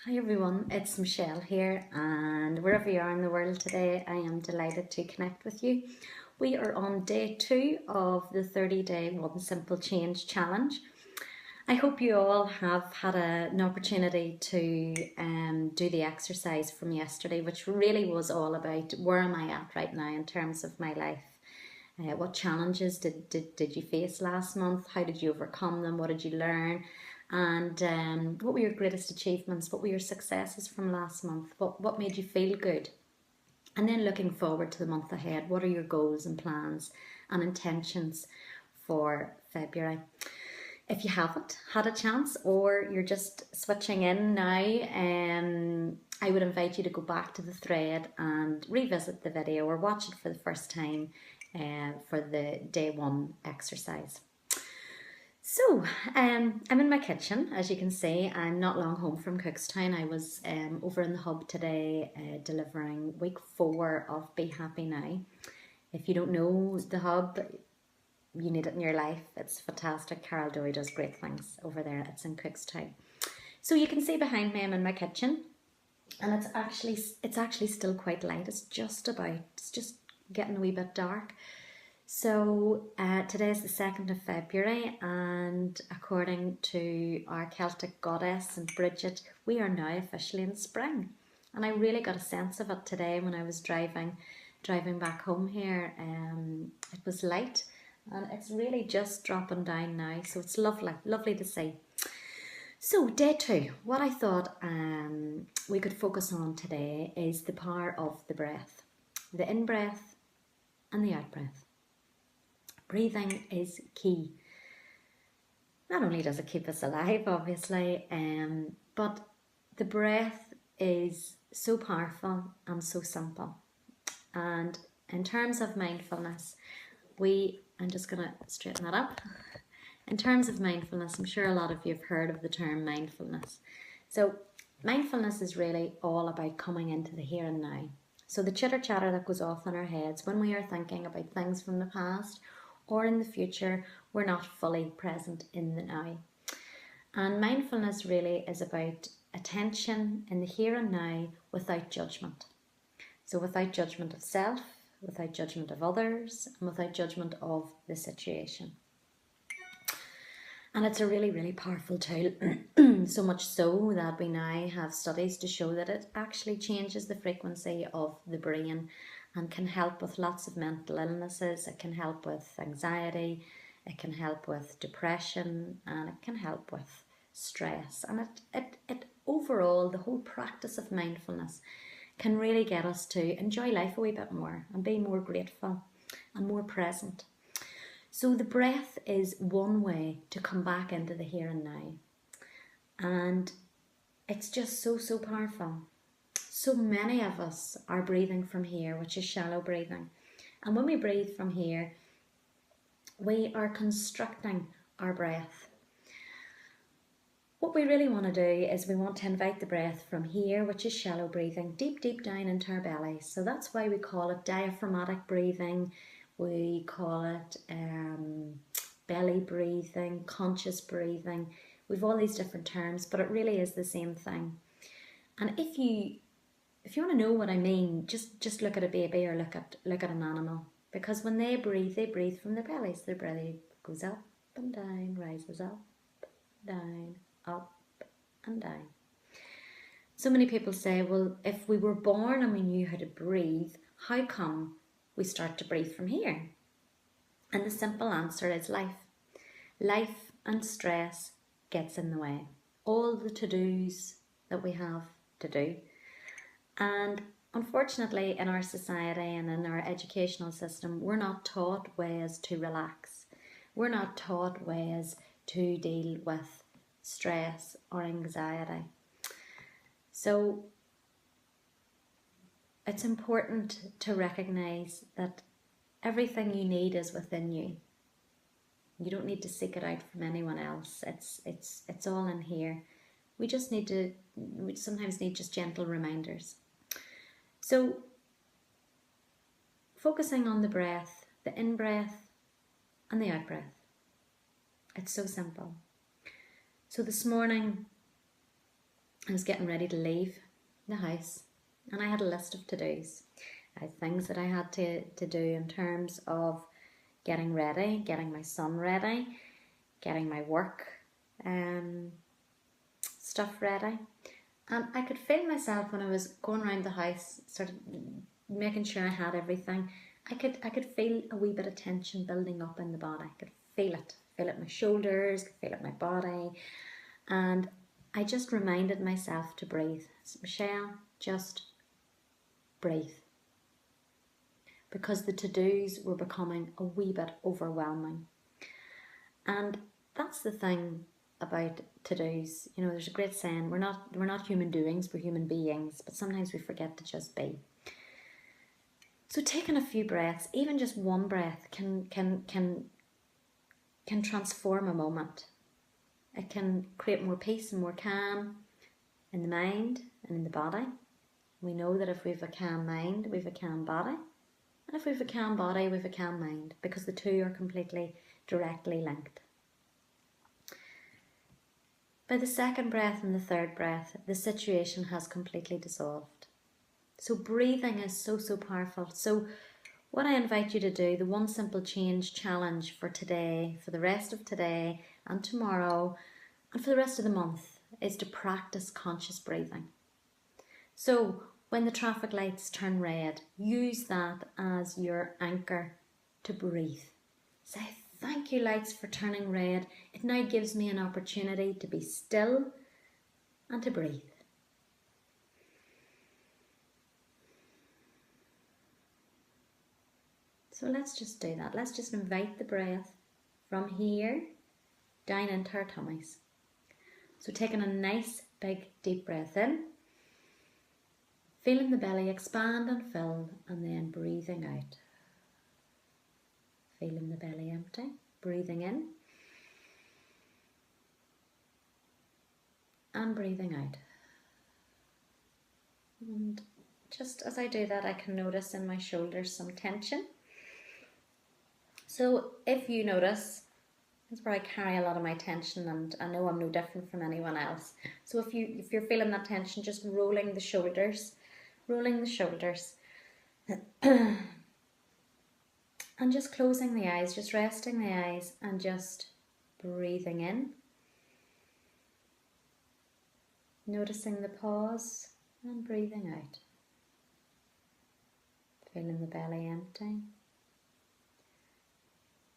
Hi everyone, it's Michelle here, and wherever you are in the world today, I am delighted to connect with you. We are on day 2 of the 30-day One Simple Change challenge. I hope you all have had an opportunity to do the exercise from yesterday, which really was all about where am I at right now in terms of my life. What challenges did you face last month? How did you overcome them? What did you learn? And what were your greatest achievements? What were your successes from last month? What made you feel good? And then looking forward to the month ahead, what are your goals and plans and intentions for February? If you haven't had a chance or you're just switching in now, I would invite you to go back to the thread and revisit the video or watch it for the first time for the day 1 exercise. So, I'm in my kitchen, as you can see. I'm not long home from Cookstown. I was over in the hub today delivering week 4 of Be Happy Now. If you don't know the hub, you need it in your life. It's fantastic. Carol Dowie does great things over there. It's in Cookstown. So you can see behind me I'm in my kitchen, and it's actually still quite light. It's just getting a wee bit dark. So today is the 2nd of February, and according to our Celtic goddess and Bridget, we are now officially in spring. And I really got a sense of it today when I was driving back home here. It was light, and it's really just dropping down now, so it's lovely to see. So day 2, what I thought we could focus on today is the power of the breath, the in-breath and the out-breath. Breathing is key. Not only does it keep us alive, obviously, but the breath is so powerful and so simple. And in terms of mindfulness, I'm just going to straighten that up. In terms of mindfulness, I'm sure a lot of you have heard of the term mindfulness. So mindfulness is really all about coming into the here and now. So the chitter-chatter that goes off in our heads when we are thinking about things from the past or in the future, we're not fully present in the now. And mindfulness really is about attention in the here and now without judgment. So without judgment of self, without judgment of others, and without judgment of the situation. And it's a really powerful tool, so much so that we now have studies to show that it actually changes the frequency of the brain and can help with lots of mental illnesses. It can help with anxiety, it can help with depression, and it can help with stress. And it overall, the whole practice of mindfulness can really get us to enjoy life a wee bit more and be more grateful and more present. So the breath is one way to come back into the here and now. And it's just so powerful. So many of us are breathing from here, which is shallow breathing. And when we breathe from here, we are constructing our breath. What we really want to do is we want to invite the breath from here, which is shallow breathing, deep down into our belly. So that's why we call it diaphragmatic breathing. We call it belly breathing, conscious breathing. We've all these different terms, but it really is the same thing. And if you want to know what I mean, just look at a baby or look at an animal. Because when they breathe from their bellies. Their belly goes up and down, rises up, down, up and down. So many people say, well, if we were born and we knew how to breathe, how come we start to breathe from here? And the simple answer is life. Life and stress gets in the way. All the to-dos that we have to do. And unfortunately, in our society and in our educational system, we're not taught ways to relax. We're not taught ways to deal with stress or anxiety. So it's important to recognize that everything you need is within you. You don't need to seek it out from anyone else. It's all in here. We sometimes need just gentle reminders. So focusing on the breath, the in-breath and the out-breath. It's so simple. So this morning I was getting ready to leave the house, and I had a list of to-dos. I had things that I had to do in terms of getting ready, getting my son ready, getting my work stuff ready. And I could feel myself when I was going around the house, sort of making sure I had everything. I could feel a wee bit of tension building up in the body. I could feel it in my shoulders, could feel it in my body. And I just reminded myself to breathe. So, Michelle, just breathe. Because the to-dos were becoming a wee bit overwhelming. And that's the thing about to-dos. You know, there's a great saying, we're not human doings, we're human beings, but sometimes we forget to just be. So taking a few breaths, even just one breath, can transform a moment. It can create more peace and more calm in the mind and in the body. We know that if we have a calm mind, we have a calm body. And if we have a calm body, we have a calm mind, because the two are completely directly linked. By the second breath and the third breath, the situation has completely dissolved. So breathing is so powerful. So what I invite you to do, the One Simple Change challenge for today, for the rest of today and tomorrow, and for the rest of the month, is to practice conscious breathing. So when the traffic lights turn red, use that as your anchor to breathe. Say, thank you, lights, for turning red. It now gives me an opportunity to be still and to breathe. So let's just do that. Let's just invite the breath from here down into our tummies. So taking a nice big deep breath in, feeling the belly expand and fill, and then breathing out. Feeling the belly empty, breathing in and breathing out. And just as I do that, I can notice in my shoulders some tension. So if you notice, that's where I carry a lot of my tension, and I know I'm no different from anyone else. So if you're feeling that tension, just rolling the shoulders, and just closing the eyes, just resting the eyes and just breathing in. Noticing the pause and breathing out. Feeling the belly empty.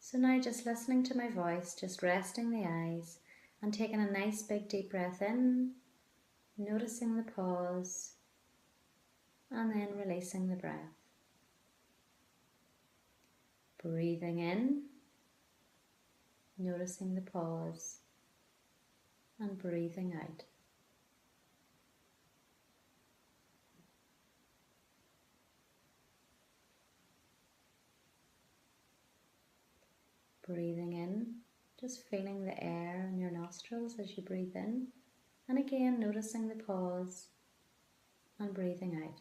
So now just listening to my voice, just resting the eyes and taking a nice big deep breath in, noticing the pause and then releasing the breath. Breathing in, noticing the pause and breathing out. Breathing in, just feeling the air in your nostrils as you breathe in, and again noticing the pause and breathing out.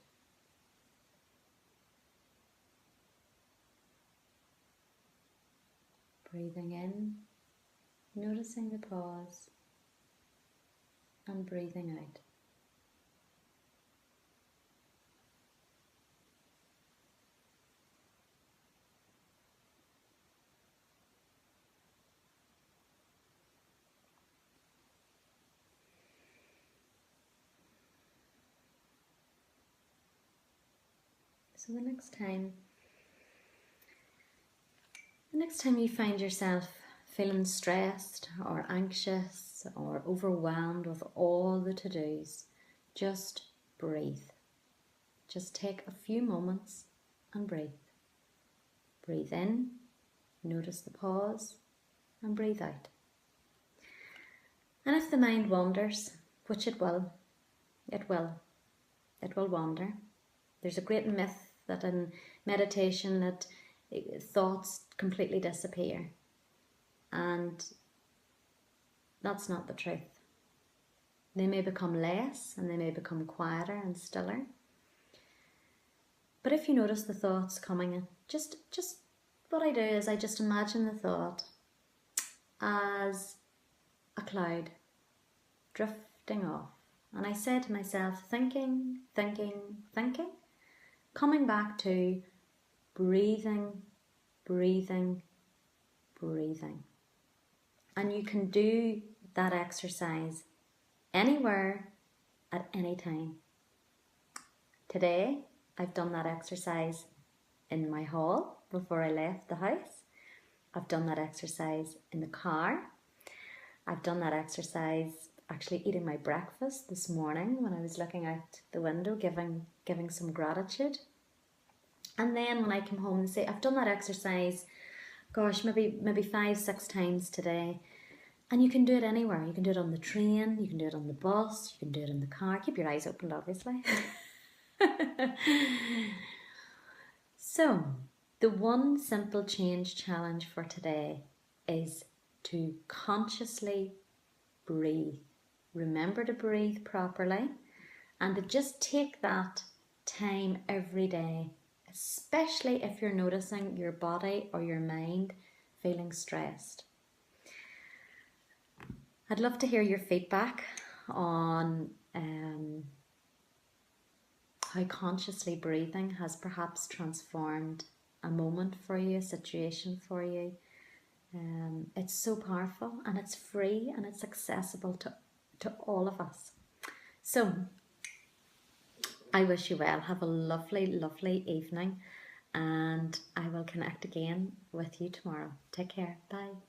Breathing in, noticing the pause and breathing out. So the next time you find yourself feeling stressed or anxious or overwhelmed with all the to-dos, just breathe. Just take a few moments and breathe. Breathe in, notice the pause, and breathe out. And if the mind wanders, which it will wander. There's a great myth that in meditation that thoughts completely disappear, and that's not the truth. They may become less and they may become quieter and stiller. But if you notice the thoughts coming in, just what I do is I just imagine the thought as a cloud drifting off, And I said to myself, thinking, coming back to breathing, breathing, breathing. And you can do that exercise anywhere at any time. Today, I've done that exercise in my hall before I left the house. I've done that exercise in the car. I've done that exercise actually eating my breakfast this morning when I was looking out the window, giving some gratitude. And then when I came home and say, I've done that exercise, gosh, maybe 5-6 times today. And you can do it anywhere. You can do it on the train, you can do it on the bus, you can do it in the car. Keep your eyes open, obviously. So, the one simple change challenge for today is to consciously breathe. Remember to breathe properly and to just take that time every day, especially if you're noticing your body or your mind feeling stressed. I'd love to hear your feedback on how consciously breathing has perhaps transformed a moment for you, a situation for you. It's so powerful and it's free and it's accessible to all of us. So I wish you well. Have a lovely, lovely evening, and I will connect again with you tomorrow. Take care. Bye.